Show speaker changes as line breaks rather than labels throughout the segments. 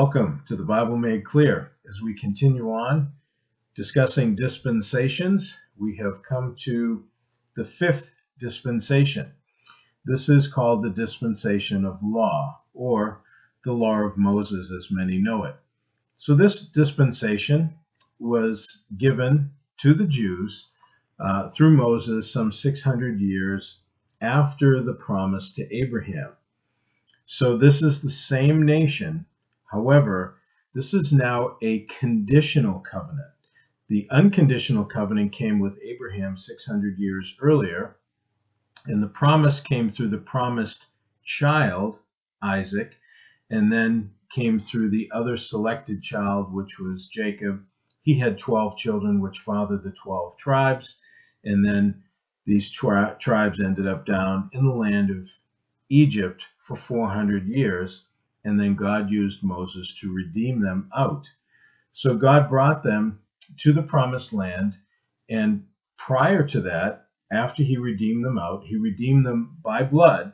Welcome to the Bible Made Clear. As we continue on discussing dispensations, we have come to the fifth dispensation. This is called the dispensation of law, or the law of Moses, as many know it. So this dispensation was given to the Jews through Moses some 600 years after the promise to Abraham. So this is the same nation. However, this is now a conditional covenant. The unconditional covenant came with Abraham 600 years earlier, and the promise came through the promised child, Isaac, and then came through the other selected child, which was Jacob. He had 12 children, which fathered the 12 tribes, and then these tribes ended up down in the land of Egypt for 400 years. And then God used Moses to redeem them out. So God brought them to the promised land. And prior to that, after he redeemed them out, he redeemed them by blood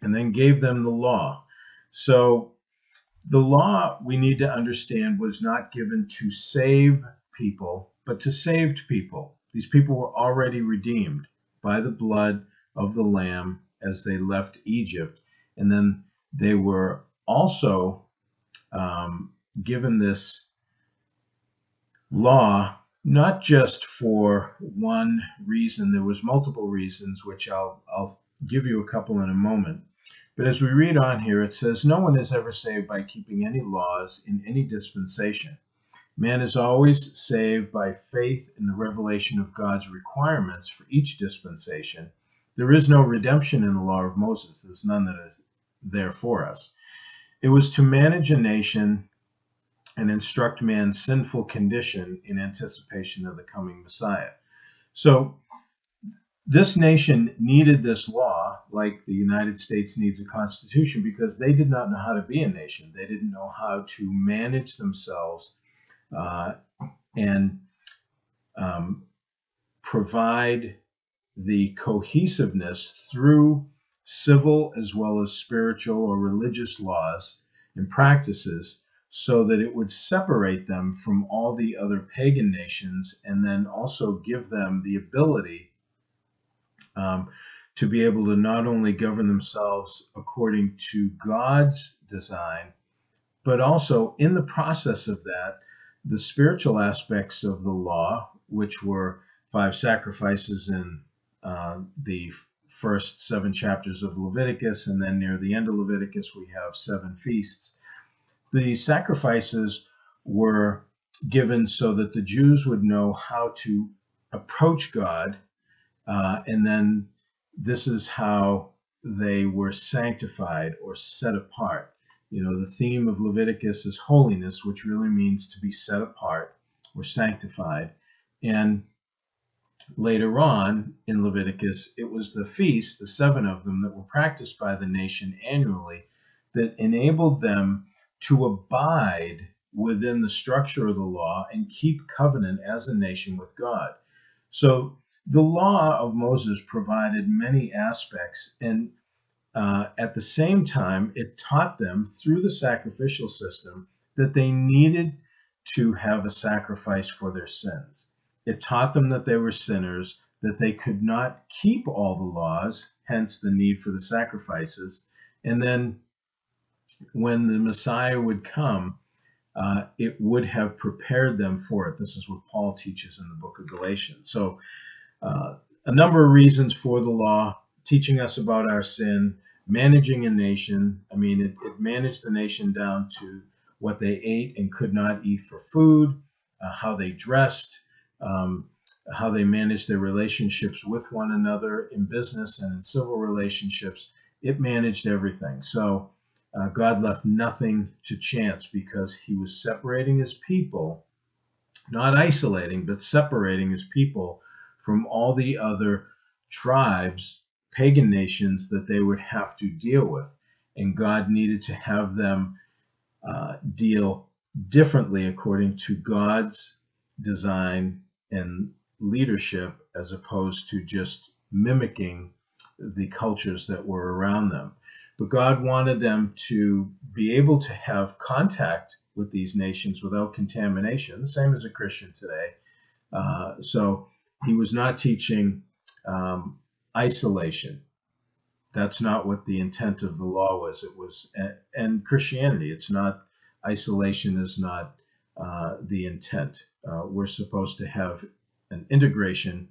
and then gave them the law. So the law, we need to understand, was not given to save people, but to saved people. These people were already redeemed by the blood of the Lamb as they left Egypt. And then they were also given this law, not just for one reason. There was multiple reasons, which I'll give you a couple in a moment. But as we read on here, it says, "No one is ever saved by keeping any laws in any dispensation. Man is always saved by faith in the revelation of God's requirements for each dispensation. There is no redemption in the law of Moses. There's none that is there for us. It was to manage a nation and instruct man's sinful condition in anticipation of the coming Messiah." So this nation needed this law, like the United States needs a constitution, because they did not know how to be a nation. They didn't know how to manage themselves and provide the cohesiveness through civil as well as spiritual or religious laws and practices, so that it would separate them from all the other pagan nations, and then also give them the ability to be able to not only govern themselves according to God's design, but also in the process of that, the spiritual aspects of the law, which were 5 sacrifices in the first 7 chapters of Leviticus, and then near the end of Leviticus we have 7 feasts. The sacrifices were given so that the Jews would know how to approach God, and then this is how they were sanctified or set apart. You know, the theme of Leviticus is holiness, which really means to be set apart or sanctified. And later on in Leviticus, it was the feasts, the 7 of them, that were practiced by the nation annually, that enabled them to abide within the structure of the law and keep covenant as a nation with God. So the law of Moses provided many aspects, and at the same time, it taught them through the sacrificial system that they needed to have a sacrifice for their sins. It taught them that they were sinners, that they could not keep all the laws, hence the need for the sacrifices. And then when the Messiah would come, it would have prepared them for it. This is what Paul teaches in the book of Galatians. So a number of reasons for the law: teaching us about our sin, managing a nation. I mean, it managed the nation down to what they ate and could not eat for food, how they dressed, how they managed their relationships with one another in business and in civil relationships. It managed everything. So God left nothing to chance, because he was separating his people, not isolating, but separating his people from all the other tribes, pagan nations that they would have to deal with. And God needed to have them deal differently according to God's design and leadership, as opposed to just mimicking the cultures that were around them. But God wanted them to be able to have contact with these nations without contamination, the same as a Christian today. So he was not teaching isolation. That's not what the intent of the law was. It was, and Christianity, it's not, isolation is not the intent. We're supposed to have an integration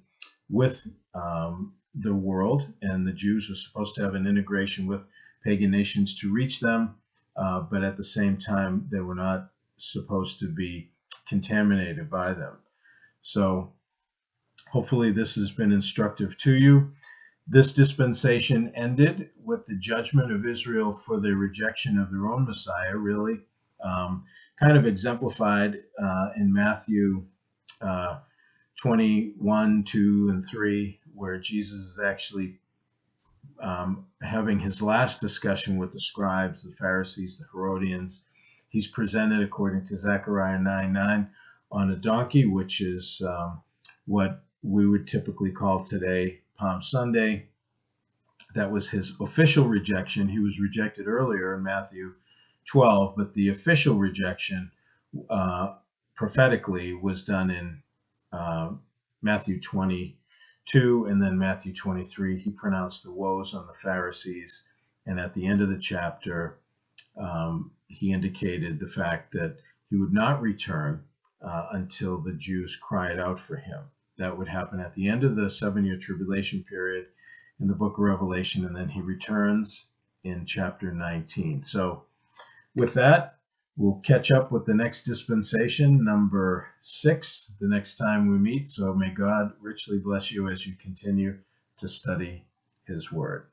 with the world, and the Jews were supposed to have an integration with pagan nations to reach them, but at the same time, they were not supposed to be contaminated by them. So hopefully this has been instructive to you. This dispensation ended with the judgment of Israel for their rejection of their own Messiah, really kind of exemplified in Matthew 21, 2, and 3, where Jesus is actually having his last discussion with the scribes, the Pharisees, the Herodians. He's presented, according to Zechariah 9:9, on a donkey, which is what we would typically call today Palm Sunday. That was his official rejection. He was rejected earlier in Matthew 12, but the official rejection prophetically was done in Matthew 22, and then Matthew 23. He pronounced the woes on the Pharisees, and at the end of the chapter, he indicated the fact that he would not return until the Jews cried out for him. That would happen at the end of the 7-year tribulation period in the book of Revelation, and then he returns in chapter 19. So with that, we'll catch up with the next dispensation, number 6, the next time we meet. So may God richly bless you as you continue to study his word.